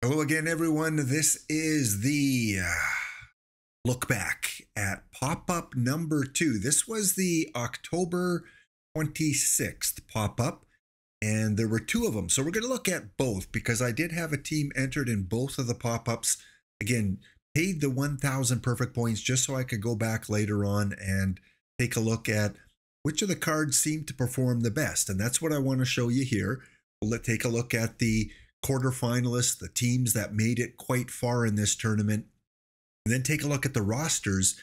Hello again, everyone. This is the look back at pop-up number 2. This was the October 26th pop-up, and there were two of them. So we're going to look at both because I did have a team entered in both of the pop-ups. Again, paid the 1,000 perfect points just so I could go back later on and take a look at which of the cards seemed to perform the best. And that's what I want to show you here. Let's take a look at the quarterfinalists, the teams that made it quite far in this tournament, and then take a look at the rosters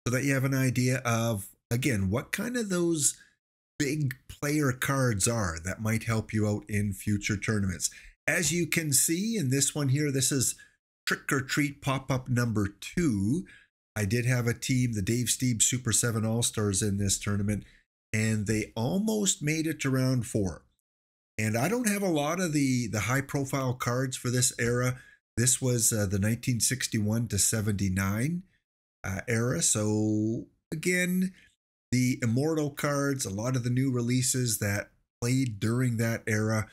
so that you have an idea of, again, what kind of those big player cards are that might help you out in future tournaments. As you can see in this one here, this is Trick or Treat pop-up number 2. I did have a team, the Dave Steeb Super 7 All-Stars in this tournament, and they almost made it to round 4. And I don't have a lot of the high-profile cards for this era. This was the 1961 to 79 era. So, again, the Immortal cards, a lot of the new releases that played during that era,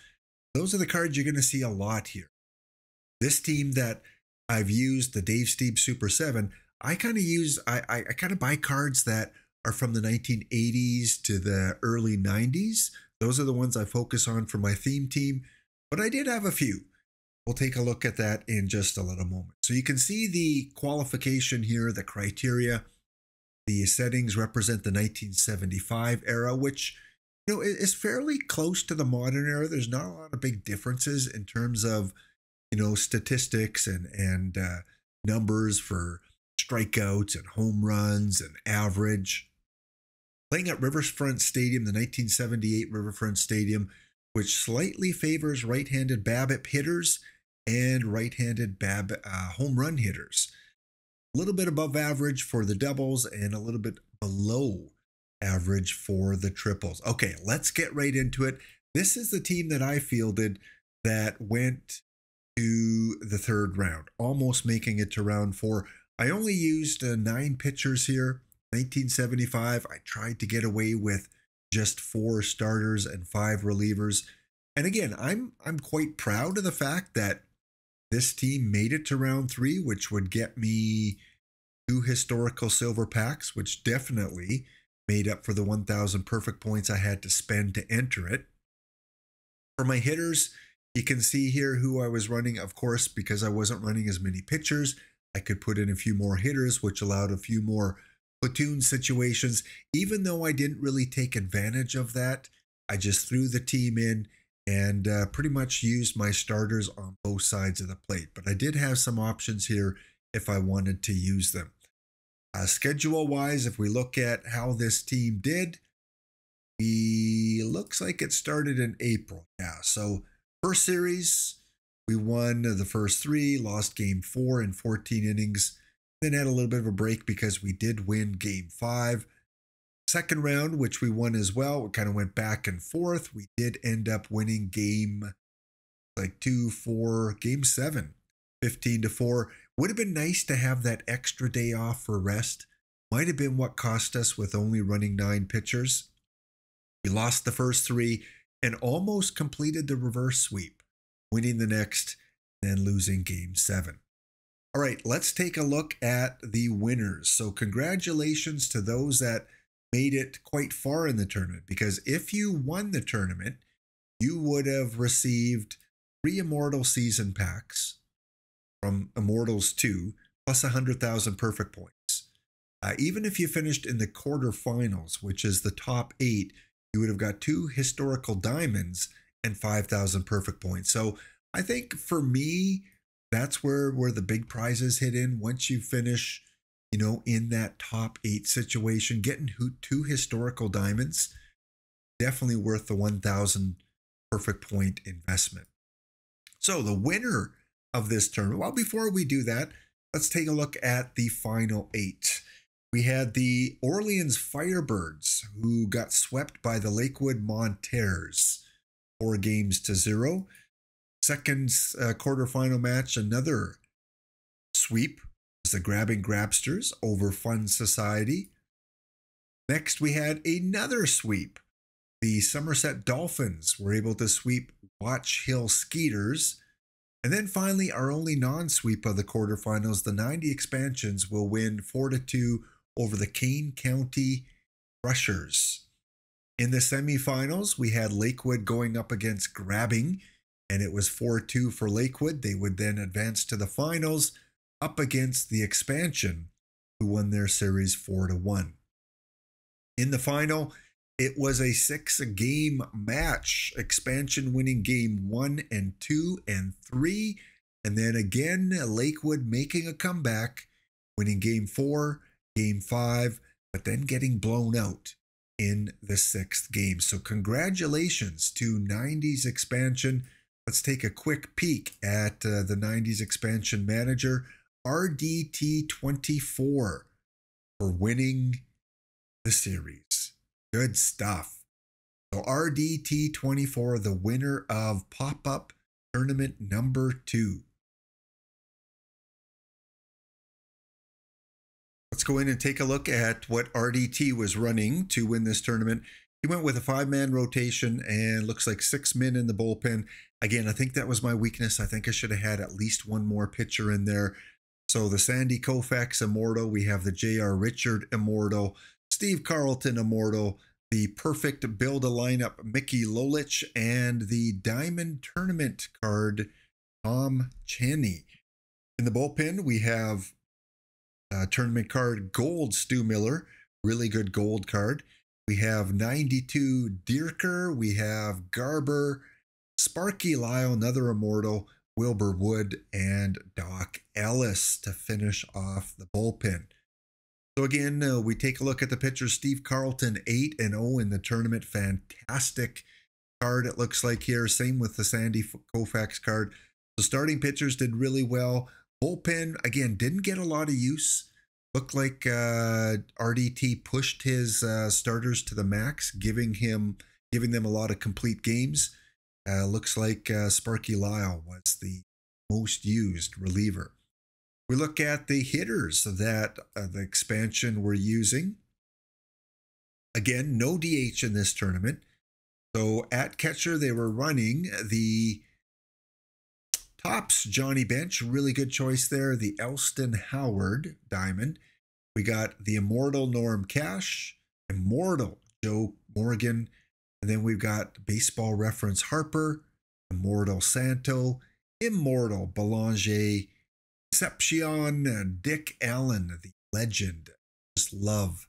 those are the cards you're going to see a lot here. This team that I've used, the Dave Steeb Super 7, I kind of buy cards that are from the 1980s to the early 90s. Those are the ones I focus on for my theme team, but I did have a few. We'll take a look at that in just a little moment. So you can see the qualification here, the criteria. The settings represent the 1975 era, which is fairly close to the modern era. There's not a lot of big differences in terms of statistics and numbers for strikeouts and home runs and average. Playing at Riverfront Stadium, the 1978 Riverfront Stadium, which slightly favors right-handed BABIP hitters and right-handed home run hitters. A little bit above average for the doubles and a little bit below average for the triples. Okay, let's get right into it. This is the team that I fielded that went to the third round, almost making it to round 4. I only used 9 pitchers here. 1975, I tried to get away with just 4 starters and 5 relievers. And again, I'm quite proud of the fact that this team made it to round 3, which would get me 2 historical silver packs, which definitely made up for the 1,000 perfect points I had to spend to enter it. For my hitters, you can see here who I was running. Of course, because I wasn't running as many pitchers, I could put in a few more hitters, which allowed a few more platoon situations. Even though I didn't really take advantage of that, I just threw the team in and pretty much used my starters on both sides of the plate. But I did have some options here if I wanted to use them. Schedule-wise, if we look at how this team did, looks like it started in April. Yeah, so first series, we won the first 3, lost game 4 in 14 innings, then had a little bit of a break because we did win game 5. Second round, which we won as well, it kind of went back and forth. We did end up winning game 7, 15-4. Would have been nice to have that extra day off for rest. Might have been what cost us with only running 9 pitchers. We lost the first 3 and almost completed the reverse sweep, winning the next, then losing game 7. All right, let's take a look at the winners. So congratulations to those that made it quite far in the tournament, because if you won the tournament, you would have received 3 Immortal season packs from Immortals 2, plus 100,000 perfect points. Even if you finished in the quarterfinals, which is the top 8, you would have got 2 historical diamonds and 5,000 perfect points. So I think for me, that's where the big prizes hit in. Once you finish, in that top 8 situation, getting 2 historical diamonds, definitely worth the 1,000 perfect point investment. So the winner of this tournament, well, before we do that, let's take a look at the final 8. We had the Orleans Firebirds, who got swept by the Lakewood Montaires, 4-0. Second quarterfinal match, another sweep, was the Grabbing Grabsters over Fun Society. Next, we had another sweep. The Somerset Dolphins were able to sweep Watch Hill Skeeters. And then finally, our only non-sweep of the quarterfinals, the 90 expansions will win 4-2 over the Kane County Crushers. In the semifinals, we had Lakewood going up against Grabbing, and it was 4-2 for Lakewood. They would then advance to the finals up against the expansion, who won their series 4-1. In the final, it was a 6-game match. Expansion winning game 1 and 2 and 3. And then again, Lakewood making a comeback, winning game 4, game 5, but then getting blown out in the 6th game. So congratulations to 90s expansion. Let's take a quick peek at the 90s expansion manager, RDT24, for winning the series. Good stuff. So RDT24, the winner of pop-up tournament number 2. Let's go in and take a look at what RDT was running to win this tournament. He went with a 5-man rotation and looks like 6 men in the bullpen. Again, I think that was my weakness. I think I should have had at least one more pitcher in there. So the Sandy Koufax Immortal, we have the J.R. Richard Immortal, Steve Carlton Immortal, the perfect build a lineup Mickey Lolich, and the Diamond Tournament card Tom Chaney. In the bullpen, we have tournament card Gold Stu Miller, really good gold card. We have 92 Dierker, we have Garber, Sparky Lyle, another Immortal, Wilbur Wood, and Doc Ellis to finish off the bullpen. So again, we take a look at the pitchers. Steve Carlton, 8-0 in the tournament. Fantastic card, it looks like here. Same with the Sandy Koufax card. The starting pitchers did really well. Bullpen, again, didn't get a lot of use. Looked like RDT pushed his starters to the max, giving them a lot of complete games. Looks like Sparky Lyle was the most used reliever. We look at the hitters that the expansion were using. Again, no DH in this tournament. So at catcher, they were running the Tops Johnny Bench, really good choice there. The Elston Howard Diamond. We got the Immortal Norm Cash, Immortal Joe Morgan, and then we've got Baseball Reference Harper, Immortal Santo, Immortal Belanger, Concepcion Dick Allen, the legend. Just love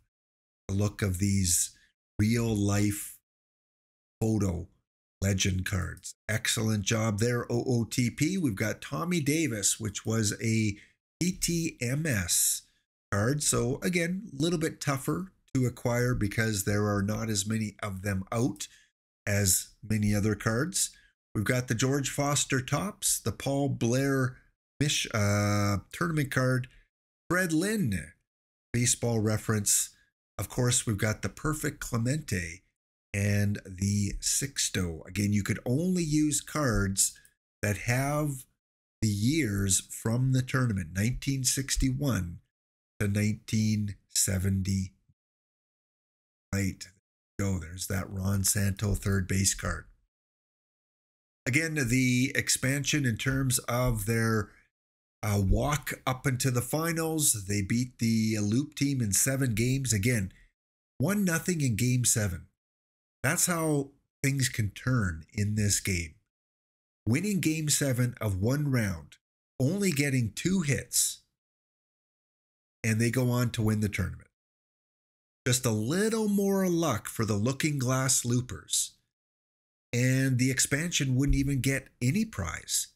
the look of these real life photo legend cards. Excellent job there, OOTP. We've got Tommy Davis, which was a PTMS card. So again, a little bit tougher to acquire because there are not as many of them out as many other cards. We've got the George Foster Tops, the Paul Blair tournament card, Fred Lynn, Baseball Reference. Of course, we've got the Perfect Clemente and the Sixto. Again, you could only use cards that have the years from the tournament, 1961 to 1970. Right, go. There's that Ron Santo third base card. Again, the expansion in terms of their walk up into the finals, they beat the Loop team in 7 games. Again, 1-0 in game 7. That's how things can turn in this game. Winning game 7 of 1 round, only getting 2 hits, and they go on to win the tournament. Just a little more luck for the Looking Glass Loopers, and the expansion wouldn't even get any prize.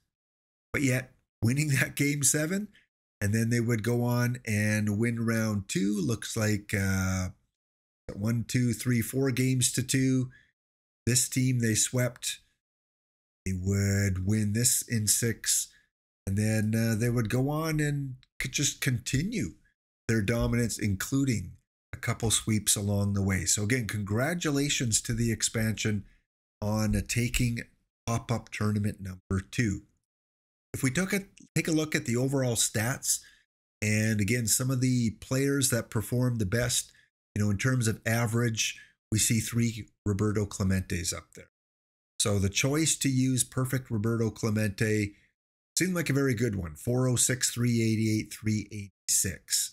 But yet, winning that game 7, and then they would go on and win round 2. Looks like 1, 2, 3, 4 games to 2. This team they swept. They would win this in 6, and then they would go on and could just continue their dominance, including a couple sweeps along the way. So again, congratulations to the expansion on taking pop-up tournament number 2. If we take a look at the overall stats, and again, some of the players that performed the best, in terms of average, we see 3 Roberto Clementes up there. So the choice to use Perfect Roberto Clemente Seemed like a very good one. 406, 388, 386.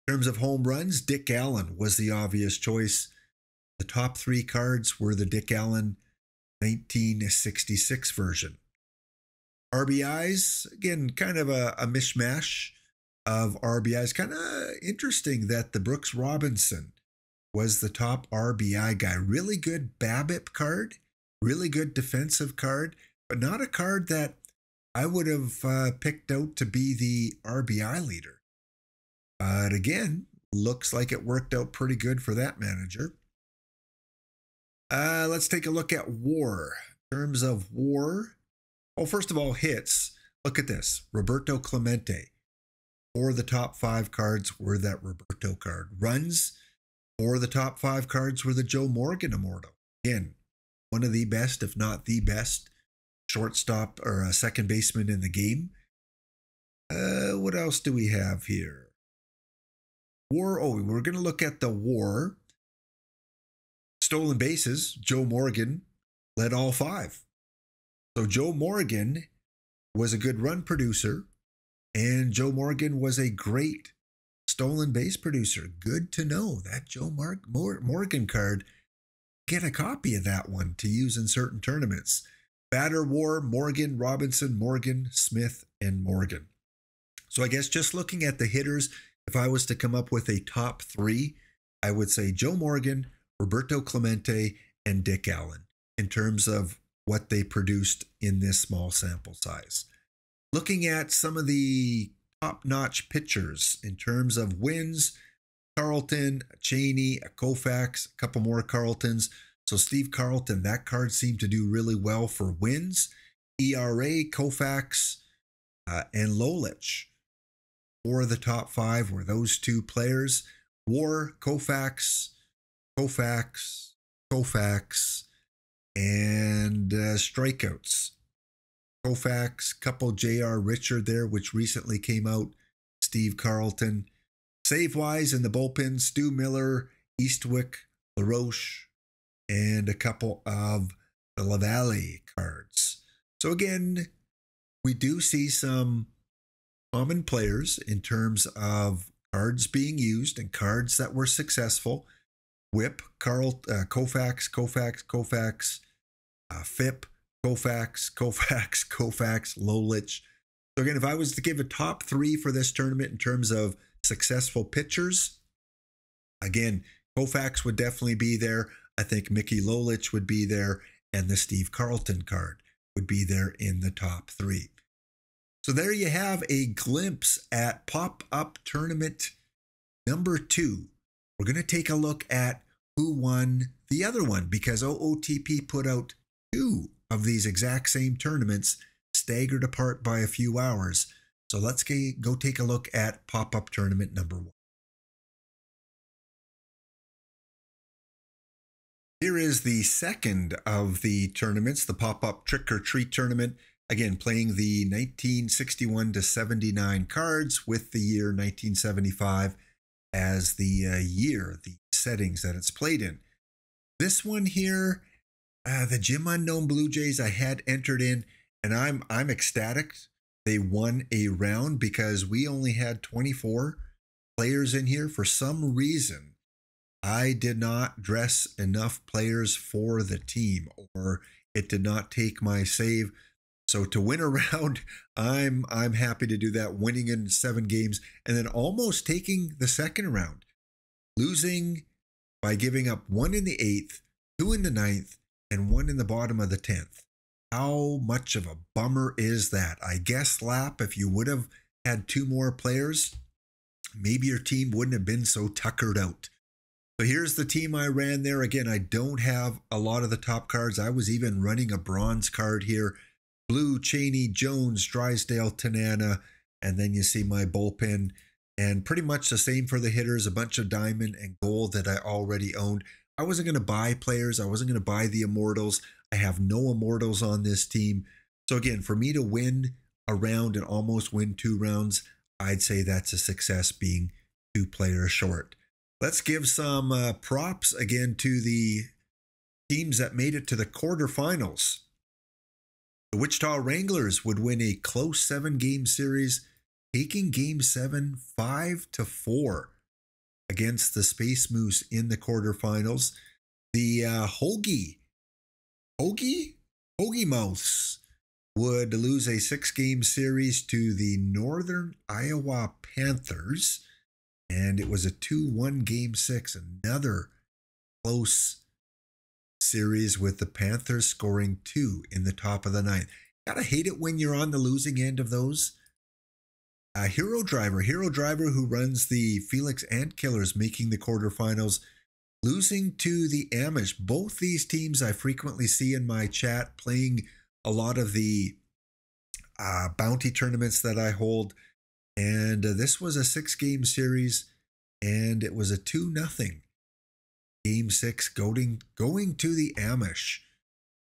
In terms of home runs, Dick Allen was the obvious choice. The top 3 cards were the Dick Allen 1966 version. RBIs, again, kind of a mishmash of RBIs. Kind of interesting that the Brooks Robinson was the top RBI guy. Really good BABIP card, really good defensive card, but not a card that I would have picked out to be the RBI leader. But again, looks like it worked out pretty good for that manager. Let's take a look at WAR. In terms of WAR, well, first of all, hits. Look at this. Roberto Clemente. 4 of the top 5 cards were that Roberto card. Runs. 4 of the top 5 cards were the Joe Morgan Immortal. Again, one of the best, if not the best, shortstop or a second baseman in the game. What else do we have here? WAR. Oh, we're going to look at the WAR. Stolen bases. Joe Morgan led all 5. So Joe Morgan was a good run producer, and Joe Morgan was a great stolen base producer. Good to know that Joe Morgan card. Get a copy of that one to use in certain tournaments. Batter WAR, Morgan, Robinson, Morgan, Smith, and Morgan. So I guess just looking at the hitters, if I was to come up with a top 3, I would say Joe Morgan, Roberto Clemente, and Dick Allen in terms of what they produced in this small sample size. Looking at some of the top-notch pitchers in terms of wins, Carlton, Cheney, a Koufax, a couple more Carltons. So Steve Carlton, that card seemed to do really well for wins. ERA, Koufax, and Lolich. 4 of the top 5 were those 2 players. WAR, Koufax, and strikeouts. Koufax, couple J.R. Richard there, which recently came out. Steve Carlton. Save-wise in the bullpen, Stu Miller, Eastwick, LaRoche, and a couple of the LaValle cards. So again, we do see some common players in terms of cards being used and cards that were successful. Whip, Koufax, FIP, Koufax, Lolich. So again, if I was to give a top 3 for this tournament in terms of successful pitchers, again, Koufax would definitely be there. I think Mickey Lolich would be there, and the Steve Carlton card would be there in the top 3. So there you have a glimpse at Pop-Up Tournament number 2. We're going to take a look at who won the other one, because OOTP put out 2 of these exact same tournaments staggered apart by a few hours. So let's go take a look at Pop-Up Tournament number 1. Here is the second of the tournaments, the Pop-Up Trick or Treat Tournament. Again, playing the 1961 to 79 cards with the year 1975 as the year, the settings that it's played in. This one here, the Jim Unknown Blue Jays I had entered in, and I'm ecstatic they won a round because we only had 24 players in here. For some reason, I did not dress enough players for the team, or it did not take my save. So to win a round, I'm happy to do that, winning in 7 games and then almost taking the second round, losing by giving up 1 in the 8th, 2 in the 9th, and 1 in the bottom of the 10th. How much of a bummer is that? I guess, Lap, if you would have had 2 more players, maybe your team wouldn't have been so tuckered out. So here's the team I ran there. Again, I don't have a lot of the top cards. I was even running a bronze card here. Blue, Cheney, Jones, Drysdale, Tanana, and then you see my bullpen. And pretty much the same for the hitters, a bunch of diamond and gold that I already owned. I wasn't going to buy players. I wasn't going to buy the Immortals. I have no Immortals on this team. So again, for me to win a round and almost win 2 rounds, I'd say that's a success, being 2 players short. Let's give some props again to the teams that made it to the quarterfinals. The Wichita Wranglers would win a close 7-game series, taking Game 7 5-4 against the Space Moose in the quarterfinals. The Hoagie Mouths would lose a 6-game series to the Northern Iowa Panthers, and it was a 2-1 Game 6, another close series with the Panthers scoring 2 in the top of the ninth. Gotta hate it when you're on the losing end of those. Hero Driver who runs the Felix Ant Killers, making the quarterfinals, losing to the Amish. Both these teams I frequently see in my chat, playing a lot of the bounty tournaments that I hold. And this was a 6-game series, and it was a 2-0 Game 6 going to the Amish.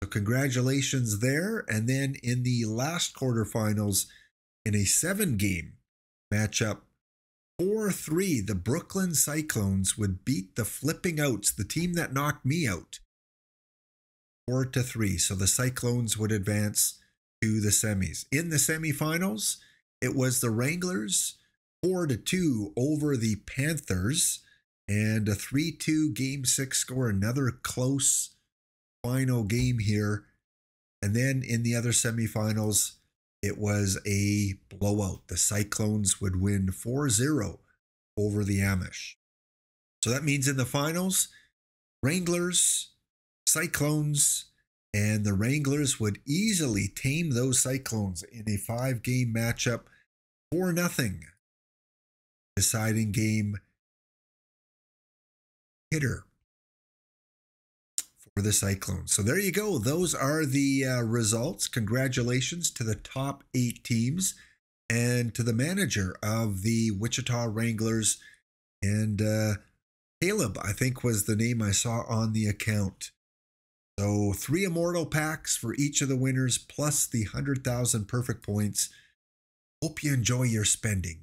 So congratulations there. And then in the last quarterfinals, in a 7-game matchup, 4-3, the Brooklyn Cyclones would beat the Flipping Outs, the team that knocked me out, 4-3. So the Cyclones would advance to the semis. In the semifinals, it was the Wranglers 4-2 over the Panthers, and a 3-2 Game 6 score, another close final game here. And then in the other semifinals, it was a blowout. The Cyclones would win 4-0 over the Amish. So that means in the finals, Wranglers, Cyclones, and the Wranglers would easily tame those Cyclones in a 5-game matchup, 4-0. Deciding game hitter for the Cyclones. So there you go. Those are the results. Congratulations to the top 8 teams and to the manager of the Wichita Wranglers. And Caleb, I think, was the name I saw on the account. So 3 Immortal packs for each of the winners, plus the 100,000 perfect points. Hope you enjoy your spending.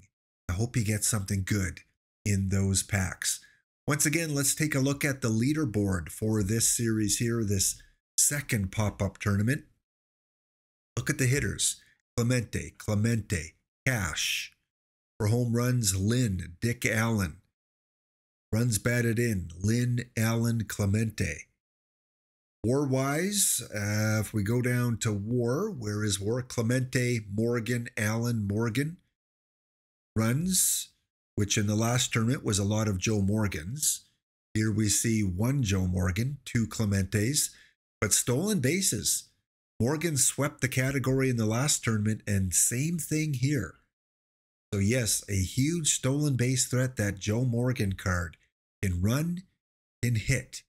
I hope you get something good in those packs. Once again, let's take a look at the leaderboard for this series here, this second pop-up tournament. Look at the hitters. Clemente, Cash. For home runs, Lynn, Dick Allen. Runs batted in, Lynn, Allen, Clemente. War-wise, if we go down to War, where is War? Clemente, Morgan, Allen, Morgan. Runs, which in the last tournament was a lot of Joe Morgans. Here we see 1 Joe Morgan, 2 Clementes. But stolen bases, Morgan swept the category in the last tournament, and same thing here. So yes, a huge stolen base threat, that Joe Morgan card. Can run, can hit.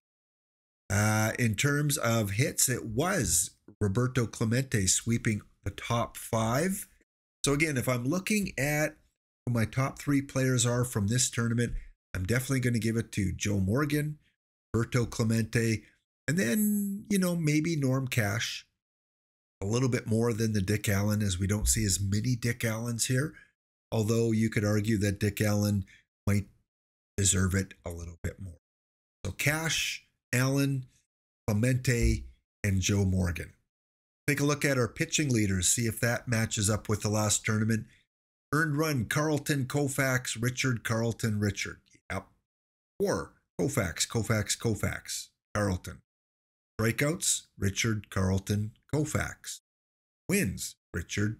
In terms of hits, it was Roberto Clemente sweeping the top 5. So again, if I'm looking at who my top 3 players are from this tournament, I'm definitely going to give it to Joe Morgan, Roberto Clemente, and then, maybe Norm Cash. A little bit more than the Dick Allen, as we don't see as many Dick Allens here. Although you could argue that Dick Allen might deserve it a little bit more. So Cash, Allen, Clemente, and Joe Morgan. Take a look at our pitching leaders, see if that matches up with the last tournament. Earned run, Carlton, Koufax, Richard, Carlton, Richard. Yep. Or Koufax, Carlton. Strikeouts, Richard, Carlton, Koufax. Wins, Richard,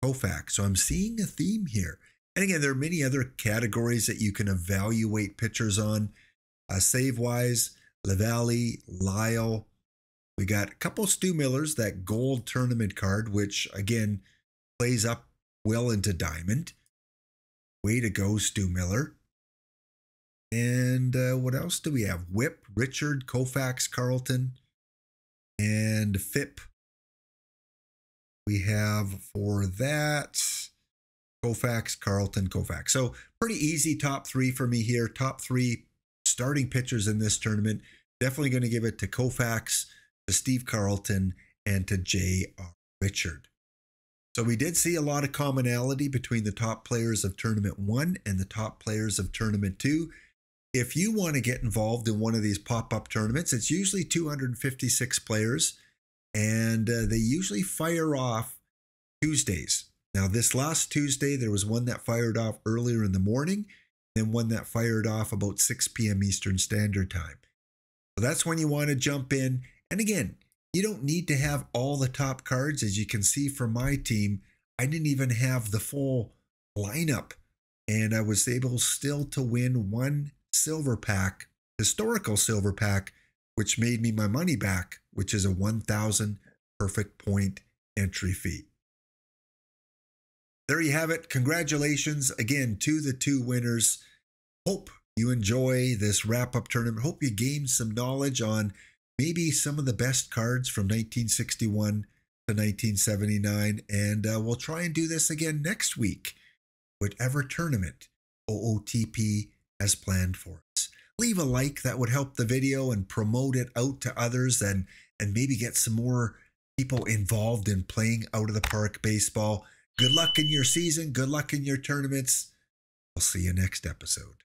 Koufax. So I'm seeing a theme here. And again, there are many other categories that you can evaluate pitchers on. Save-wise, LaValle, Lyle. We got a couple Stu Millers, that gold tournament card, which, again, plays up well into diamond. Way to go, Stu Miller. And what else do we have? Whip, Richard, Koufax, Carlton, and Phip. We have for that Koufax, Carlton, Koufax. So pretty easy top 3 for me here. Top 3 starting pitchers in this tournament. Definitely going to give it to Koufax, to Steve Carlton, and to J.R. Richard. So we did see a lot of commonality between the top players of Tournament 1 and the top players of Tournament 2. If you want to get involved in one of these pop-up tournaments, it's usually 256 players. and they usually fire off Tuesdays. Now, this last Tuesday, there was one that fired off earlier in the morning, and one that fired off about 6 p.m. Eastern Standard Time. So that's when you want to jump in. And again, you don't need to have all the top cards. As you can see from my team, I didn't even have the full lineup, and I was able still to win one silver pack, historical silver pack, which made me my money back, which is a 1,000 perfect point entry fee. There you have it. Congratulations again to the two winners. Hope you enjoy this wrap-up tournament. Hope you gained some knowledge on maybe some of the best cards from 1961 to 1979. And we'll try and do this again next week, whatever tournament OOTP has planned for us. Leave a like. That would help the video and promote it out to others, and maybe get some more people involved in playing out of the park baseball. Good luck in your season. Good luck in your tournaments. We'll see you next episode.